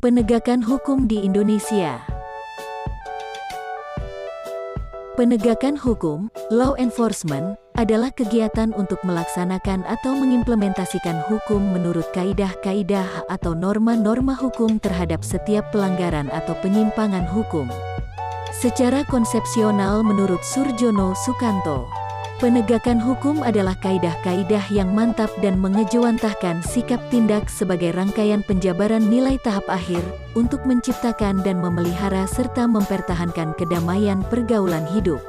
Penegakan hukum di Indonesia. Penegakan hukum, law enforcement, adalah kegiatan untuk melaksanakan atau mengimplementasikan hukum menurut kaidah-kaidah atau norma-norma hukum terhadap setiap pelanggaran atau penyimpangan hukum. Secara konsepsional menurut Surjono Sukanto, penegakan hukum adalah kaidah-kaidah yang mantap dan mengejawantahkan sikap tindak sebagai rangkaian penjabaran nilai tahap akhir untuk menciptakan dan memelihara serta mempertahankan kedamaian pergaulan hidup.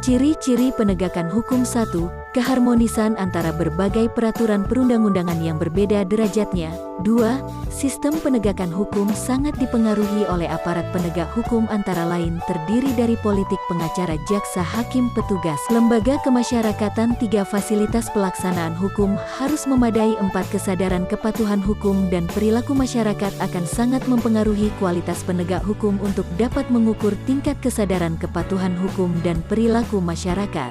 Ciri-ciri penegakan hukum 1. Keharmonisan antara berbagai peraturan perundang-undangan yang berbeda derajatnya. 2. Sistem penegakan hukum sangat dipengaruhi oleh aparat penegak hukum antara lain terdiri dari politik, pengacara, jaksa, hakim, petugas, lembaga kemasyarakatan. 3. Fasilitas pelaksanaan hukum harus memadai. 4. Kesadaran kepatuhan hukum dan perilaku masyarakat akan sangat mempengaruhi kualitas penegak hukum untuk dapat mengukur tingkat kesadaran kepatuhan hukum dan perilaku masyarakat.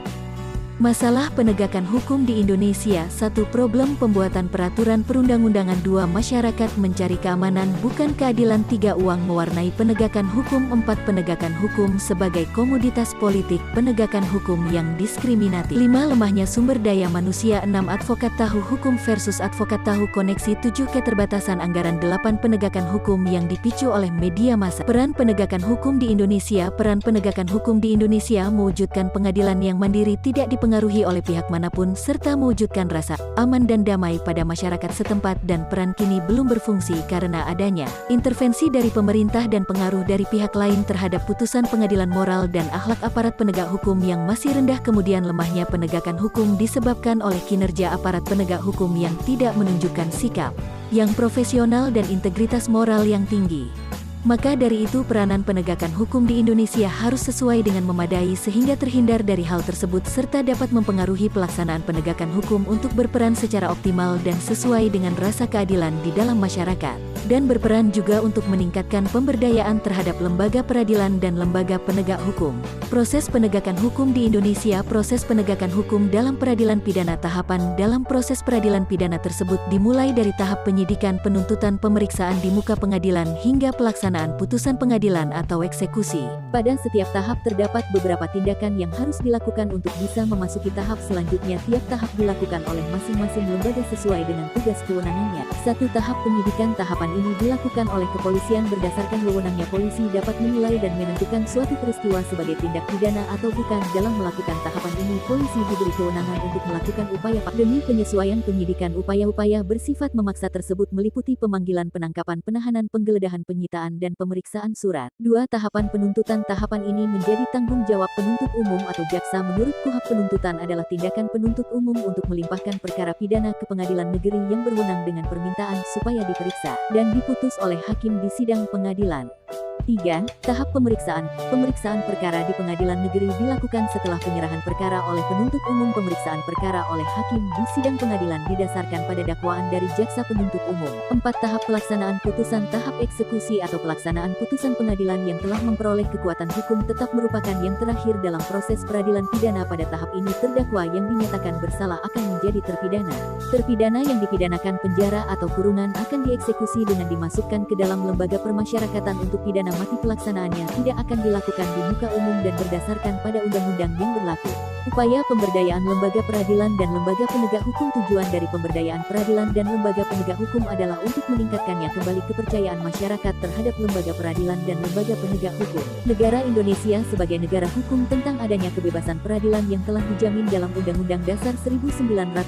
Masalah penegakan hukum di Indonesia. 1. Problem pembuatan peraturan perundang-undangan. 2. Masyarakat mencari keamanan bukan keadilan. 3. Uang mewarnai penegakan hukum. 4. Penegakan hukum sebagai komoditas politik, penegakan hukum yang diskriminatif. 5. Lemahnya sumber daya manusia. 6. Advokat tahu hukum versus advokat tahu koneksi. 7. Keterbatasan anggaran. 8. Penegakan hukum yang dipicu oleh media massa. Peran penegakan hukum di Indonesia. Peran penegakan hukum di Indonesia mewujudkan pengadilan yang mandiri, tidak dipengaruhi oleh pihak manapun, serta mewujudkan rasa aman dan damai pada masyarakat setempat, dan peran kini belum berfungsi karena adanya intervensi dari pemerintah dan pengaruh dari pihak lain terhadap putusan pengadilan. Moral dan akhlak aparat penegak hukum yang masih rendah. Kemudian lemahnya penegakan hukum disebabkan oleh kinerja aparat penegak hukum yang tidak menunjukkan sikap yang profesional dan integritas moral yang tinggi. Maka dari itu peranan penegakan hukum di Indonesia harus sesuai dengan memadai sehingga terhindar dari hal tersebut serta dapat mempengaruhi pelaksanaan penegakan hukum untuk berperan secara optimal dan sesuai dengan rasa keadilan di dalam masyarakat, dan berperan juga untuk meningkatkan pemberdayaan terhadap lembaga peradilan dan lembaga penegak hukum. Proses penegakan hukum di Indonesia. Proses penegakan hukum dalam peradilan pidana. Tahapan dalam proses peradilan pidana tersebut dimulai dari tahap penyidikan, penuntutan, pemeriksaan di muka pengadilan hingga pelaksanaan putusan pengadilan atau eksekusi. Pada setiap tahap terdapat beberapa tindakan yang harus dilakukan untuk bisa memasuki tahap selanjutnya. Tiap tahap dilakukan oleh masing-masing lembaga sesuai dengan tugas kewenangannya. 1. Tahap penyidikan. Tahapan ini dilakukan oleh kepolisian berdasarkan wewenangnya. Polisi dapat menilai dan menentukan suatu peristiwa sebagai tindak pidana atau bukan. Dalam melakukan tahapan ini, polisi diberi kewenangan untuk melakukan upaya demi penyesuaian penyidikan. Upaya-upaya bersifat memaksa tersebut meliputi pemanggilan, penangkapan, penahanan, penggeledahan, penyitaan, dan pemeriksaan surat. 2. Tahapan penuntutan. Tahapan ini menjadi tanggung jawab penuntut umum atau jaksa. Menurut KUHP, penuntutan adalah tindakan penuntut umum untuk melimpahkan perkara pidana ke pengadilan negeri yang berwenang dengan permintaan supaya diperiksa dan diputus oleh hakim di sidang pengadilan. 3. Tahap pemeriksaan. Pemeriksaan perkara di pengadilan negeri dilakukan setelah penyerahan perkara oleh penuntut umum. Pemeriksaan perkara oleh hakim di sidang pengadilan didasarkan pada dakwaan dari jaksa penuntut umum. 4. Tahap pelaksanaan putusan. Tahap eksekusi atau pelaksanaan putusan pengadilan yang telah memperoleh kekuatan hukum tetap merupakan yang terakhir dalam proses peradilan pidana. Pada tahap ini terdakwa yang dinyatakan bersalah akan menjadi terpidana. Terpidana yang dipidanakan penjara atau kurungan akan dieksekusi dengan dimasukkan ke dalam lembaga permasyarakatan untuk pidana mati. Pelaksanaannya tidak akan dilakukan di muka umum dan berdasarkan pada undang-undang yang berlaku. Upaya pemberdayaan lembaga peradilan dan lembaga penegak hukum. Tujuan dari pemberdayaan peradilan dan lembaga penegak hukum adalah untuk meningkatkannya kembali kepercayaan masyarakat terhadap lembaga peradilan dan lembaga penegak hukum. Negara Indonesia sebagai negara hukum tentang adanya kebebasan peradilan yang telah dijamin dalam Undang-Undang Dasar 1945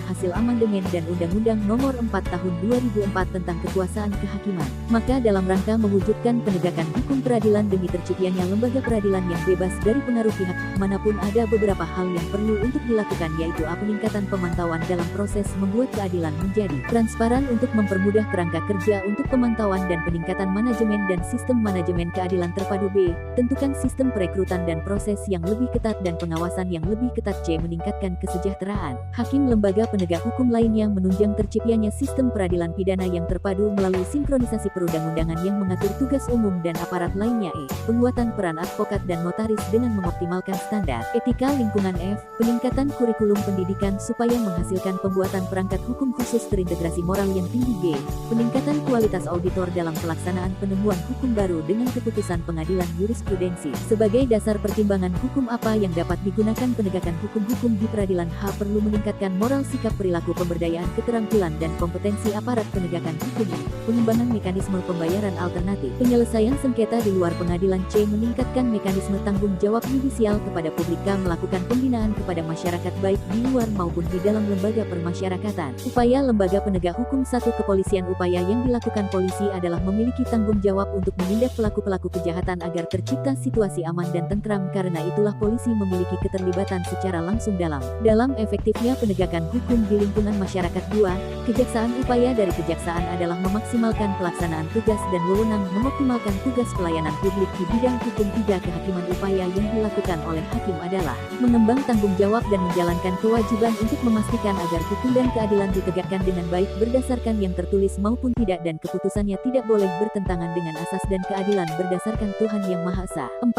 hasil amandemen dan Undang-Undang Nomor 4 Tahun 2004 tentang kekuasaan kehakiman. Maka dalam rangka mewujudkan penegakan hukum peradilan demi terciptanya lembaga peradilan yang bebas dari pengaruh pihak manapun, ada beberapa hal yang perlu untuk dilakukan, yaitu peningkatan pemantauan dalam proses membuat keadilan menjadi transparan untuk mempermudah kerangka kerja untuk pemantauan dan peningkatan manajemen dan sistem manajemen keadilan terpadu. B. Tentukan sistem perekrutan dan proses yang lebih ketat dan pengawasan yang lebih ketat. C. Meningkatkan kesejahteraan hakim lembaga penegak hukum lainnya, menunjang terciptanya sistem peradilan pidana yang terpadu melalui sinkronisasi perundang-undangan yang mengatur tugas umum dan aparat lainnya. E. Penguatan peran advokat dan notaris dengan mengoptimalkan standar Etika lingkungan F. Peningkatan kurikulum pendidikan supaya menghasilkan pembuatan perangkat hukum khusus terintegrasi moral yang tinggi. G. Peningkatan kualitas auditor dalam pelaksanaan penemuan hukum baru dengan keputusan pengadilan jurisprudensi. Sebagai dasar pertimbangan hukum apa yang dapat digunakan penegakan hukum-hukum di peradilan. H. Perlu meningkatkan moral sikap perilaku pemberdayaan keterampilan dan kompetensi aparat penegakan hukum. Pengembangan mekanisme pembayaran alternatif. Penyelesaian sengketa di luar pengadilan. C. Meningkatkan mekanisme tanggung jawab yudisial kepada publik. K. Melakukan pembinaan kepada masyarakat baik di luar maupun di dalam lembaga permasyarakatan. Upaya lembaga penegak hukum. 1. Kepolisian. Upaya yang dilakukan polisi adalah memiliki tanggung jawab untuk menindak pelaku-pelaku kejahatan agar tercipta situasi aman dan tentram. Karena itulah polisi memiliki keterlibatan secara langsung dalam efektifnya penegakan hukum di lingkungan masyarakat. 2. Kejaksaan. Upaya dari kejaksaan adalah memaksimalkan pelaksanaan tugas dan wewenang mengoptimalkan tugas pelayanan publik di bidang hukum. 3. Kehakiman. Upaya yang dilakukan oleh hakim adalah mengembang tanggung jawab dan menjalankan kewajiban untuk memastikan agar hukum dan keadilan ditegakkan dengan baik berdasarkan yang tertulis maupun tidak dan keputusannya tidak boleh bertentangan dengan asas dan keadilan berdasarkan Tuhan Yang Maha Esa. 4.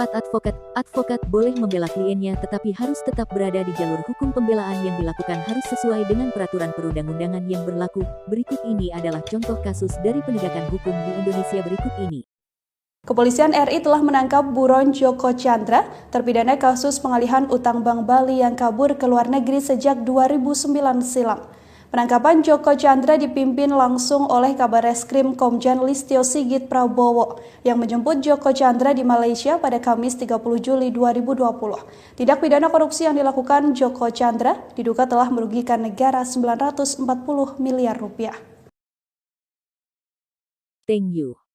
Advokat boleh membela kliennya tetapi harus tetap berada di jalur hukum. Pembelaan yang dilakukan harus sesuai dengan peraturan perundang-undangan yang berlaku. Berikut ini adalah contoh kasus dari penegakan hukum di Indonesia berikut ini. Kepolisian RI telah menangkap buron Joko Chandra, terpidana kasus pengalihan utang Bank Bali yang kabur ke luar negeri sejak 2009 silam. Penangkapan Joko Chandra dipimpin langsung oleh Kabar Reskrim Komjen Listio Sigit Prabowo yang menjemput Joko Chandra di Malaysia pada Kamis 30 Juli 2020. Tindak pidana korupsi yang dilakukan Joko Chandra diduga telah merugikan negara 940 miliar rupiah. Thank you.